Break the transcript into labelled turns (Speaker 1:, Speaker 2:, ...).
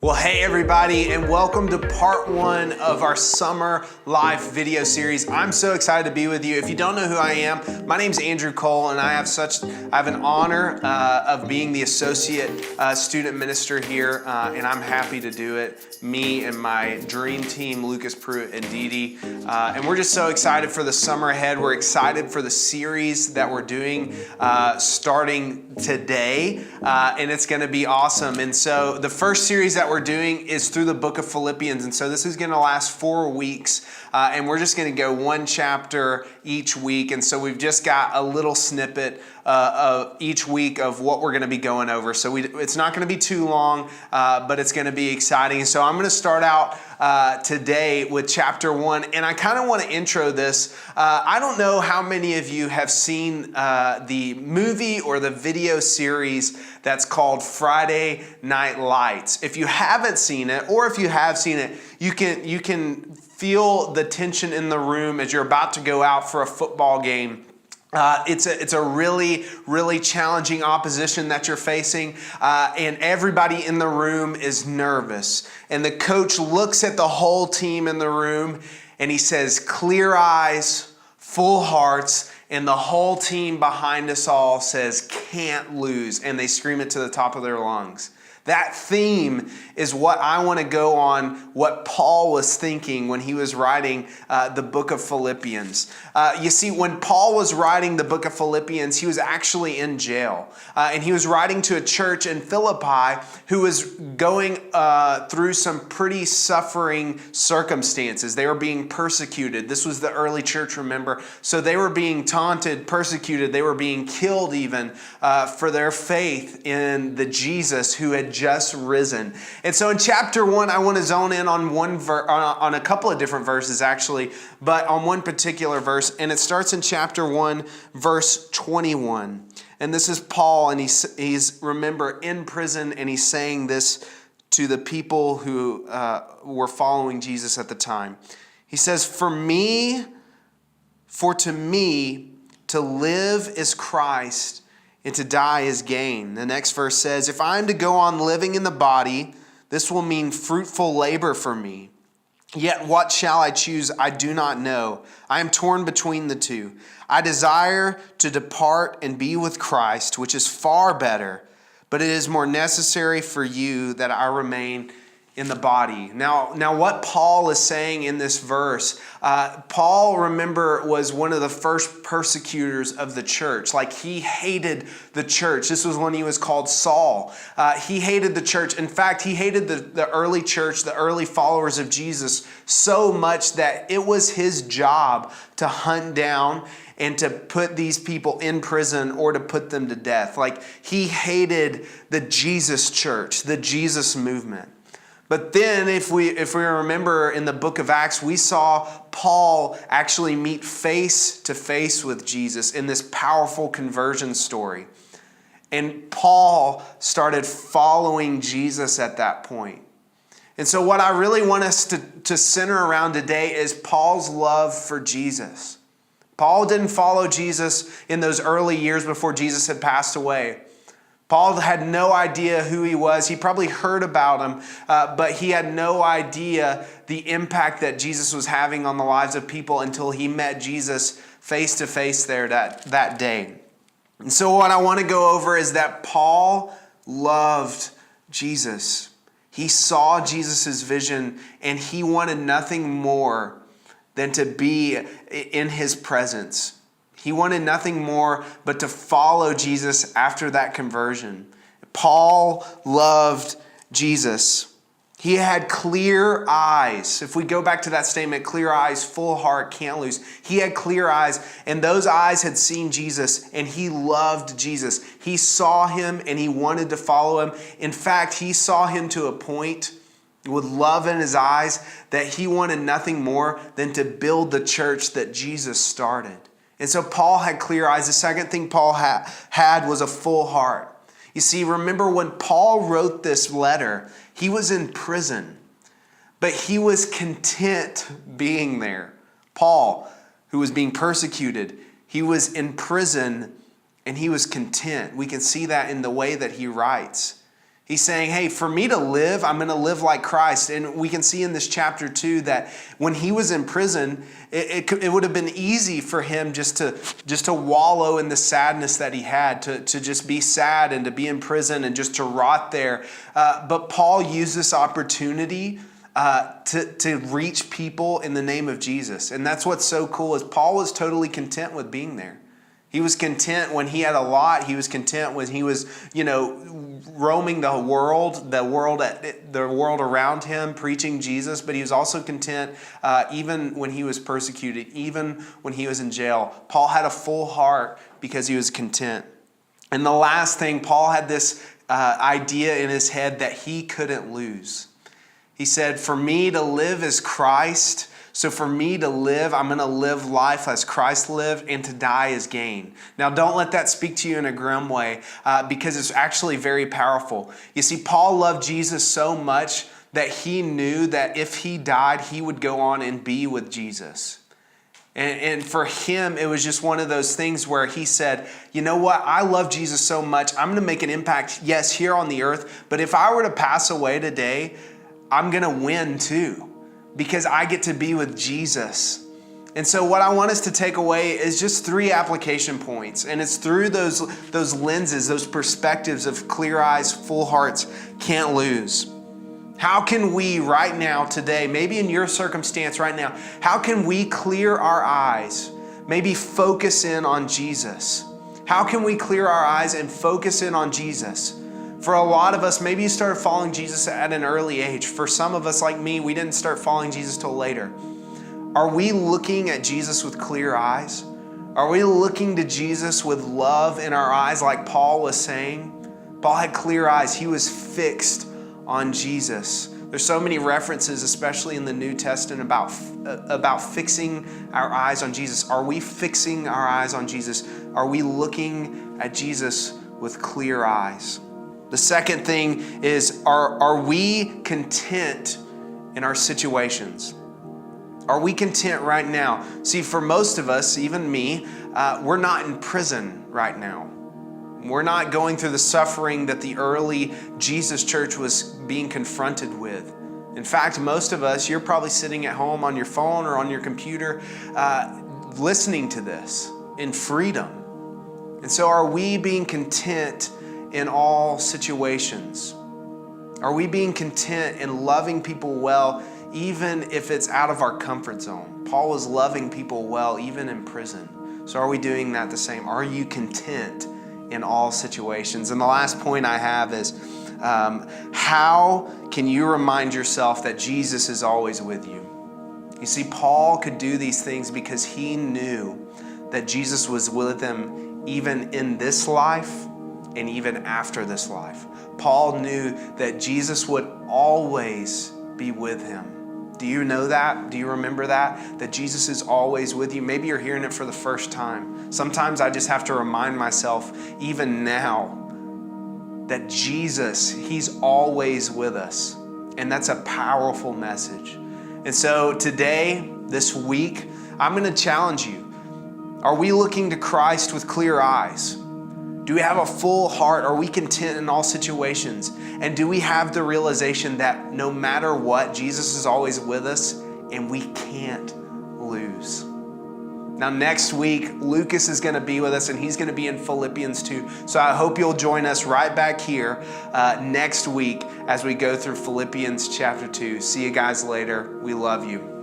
Speaker 1: Well, hey everybody, and welcome to part one of our summer Lyfe video series. I'm so excited to be with you. If you don't know who I am, my name's Andrew Cole, and I have an honor of being the associate student minister here, and I'm happy to do it. Me and my dream team, Lucas Pruitt and Dee Dee, and we're just so excited for the summer ahead. We're excited for the series that we're doing starting today, and it's going to be awesome. And so the first series that we're doing is through the book of Philippians, and so this is going to last 4 weeks, and we're just going to go one chapter each week. And so we've just got a little snippet of each week of what we're going to be going over. So it's not going to be too long, but it's going to be exciting. So I'm going to start out today with chapter 1, and I kind of want to intro this. I don't know how many of you have seen the movie or the video series that's called Friday Night Lights. If you haven't seen it, or if you have seen it, you can feel the tension in the room as you're about to go out for a football game. It's a really, really challenging opposition that you're facing, and everybody in the room is nervous. And the coach looks at the whole team in the room, and he says, "Clear eyes, full hearts," and the whole team behind us all says, "Can't lose," and they scream it to the top of their lungs. That theme is what I want to go on, what Paul was thinking when he was writing the book of Philippians. You see, when Paul was writing the book of Philippians, he was actually in jail. And he was writing to a church in Philippi who was going through some pretty suffering circumstances. They were being persecuted. This was the early church, remember? So they were being taunted, persecuted. They were being killed even for their faith in the Jesus who had just risen. And so in chapter 1, I want to zone in on on a couple of different verses actually, but on one particular verse, and it starts in chapter 1, verse 21. And this is Paul, and he's remember in prison, and he's saying this to the people who were following Jesus at the time. He says, for to me, to live is Christ, and to die is gain." The next verse says, "If I am to go on living in the body, this will mean fruitful labor for me. Yet what shall I choose? I do not know. I am torn between the two. I desire to depart and be with Christ, which is far better, but it is more necessary for you that I remain in the body." Now what Paul is saying in this verse, Paul, remember, was one of the first persecutors of the church. Like, he hated the church. This was when he was called Saul. He hated the church. In fact, he hated the early church, the early followers of Jesus, so much that it was his job to hunt down and to put these people in prison or to put them to death. Like, he hated the Jesus church, the Jesus movement. But then if we remember in the book of Acts, we saw Paul actually meet face to face with Jesus in this powerful conversion story. And Paul started following Jesus at that point. And so what I really want us to center around today is Paul's love for Jesus. Paul didn't follow Jesus in those early years before Jesus had passed away. Paul had no idea who he was. He probably heard about him, but he had no idea the impact that Jesus was having on the lives of people until he met Jesus face to face there that day. And so what I want to go over is that Paul loved Jesus. He saw Jesus' vision, and he wanted nothing more than to be in his presence. He wanted nothing more but to follow Jesus after that conversion. Paul loved Jesus. He had clear eyes. If we go back to that statement, clear eyes, full heart, can't lose. He had clear eyes, and those eyes had seen Jesus, and he loved Jesus. He saw him, and he wanted to follow him. In fact, he saw him to a point with love in his eyes that he wanted nothing more than to build the church that Jesus started. And so Paul had clear eyes. The second thing Paul had was a full heart. You see, remember when Paul wrote this letter, he was in prison, but he was content being there. Paul, who was being persecuted, he was in prison and he was content. We can see that in the way that he writes. He's saying, hey, for me to live, I'm going to live like Christ. And we can see in this chapter 2 that when he was in prison, it would have been easy for him just to wallow in the sadness that he had, to just be sad and to be in prison and just to rot there. But Paul used this opportunity to reach people in the name of Jesus. And that's what's so cool is Paul was totally content with being there. He was content when he had a lot. He was content when he was, roaming the world around him, preaching Jesus. But he was also content even when he was persecuted, even when he was in jail. Paul had a full heart because he was content. And the last thing, Paul had this idea in his head that he couldn't lose. He said, for me to live is Christ. So for me to live, I'm going to live life as Christ lived, and to die is gain. Now, don't let that speak to you in a grim way because it's actually very powerful. You see, Paul loved Jesus so much that he knew that if he died, he would go on and be with Jesus. And for him, it was just one of those things where he said, you know what? I love Jesus so much. I'm going to make an impact, yes, here on the earth. But if I were to pass away today, I'm going to win too, because I get to be with Jesus. And so what I want us to take away is just 3 application points. And it's through those lenses, those perspectives of clear eyes, full hearts, can't lose. How can we right now, today, maybe in your circumstance right now, how can we clear our eyes, maybe focus in on Jesus? How can we clear our eyes and focus in on Jesus? For a lot of us, maybe you started following Jesus at an early age. For some of us, like me, we didn't start following Jesus till later. Are we looking at Jesus with clear eyes? Are we looking to Jesus with love in our eyes like Paul was saying? Paul had clear eyes. He was fixed on Jesus. There's so many references, especially in the New Testament, about fixing our eyes on Jesus. Are we fixing our eyes on Jesus? Are we looking at Jesus with clear eyes? The second thing is, are we content in our situations? Are we content right now? See, for most of us, even me, we're not in prison right now. We're not going through the suffering that the early Jesus church was being confronted with. In fact, most of us, you're probably sitting at home on your phone or on your computer listening to this in freedom. And so are we being content in all situations? Are we being content in loving people well, even if it's out of our comfort zone? Paul was loving people well, even in prison. So are we doing that the same? Are you content in all situations? And the last point I have is, how can you remind yourself that Jesus is always with you? You see, Paul could do these things because he knew that Jesus was with him even in this life and even after this life. Paul knew that Jesus would always be with him. Do you know that? Do you remember that? That Jesus is always with you? Maybe you're hearing it for the first time. Sometimes I just have to remind myself, even now, that Jesus, he's always with us. And that's a powerful message. And so today, this week, I'm going to challenge you. Are we looking to Christ with clear eyes? Do we have a full heart? Are we content in all situations? And do we have the realization that no matter what, Jesus is always with us and we can't lose? Now, next week, Lucas is going to be with us and he's going to be in Philippians 2. So I hope you'll join us right back here next week as we go through Philippians chapter 2. See you guys later. We love you.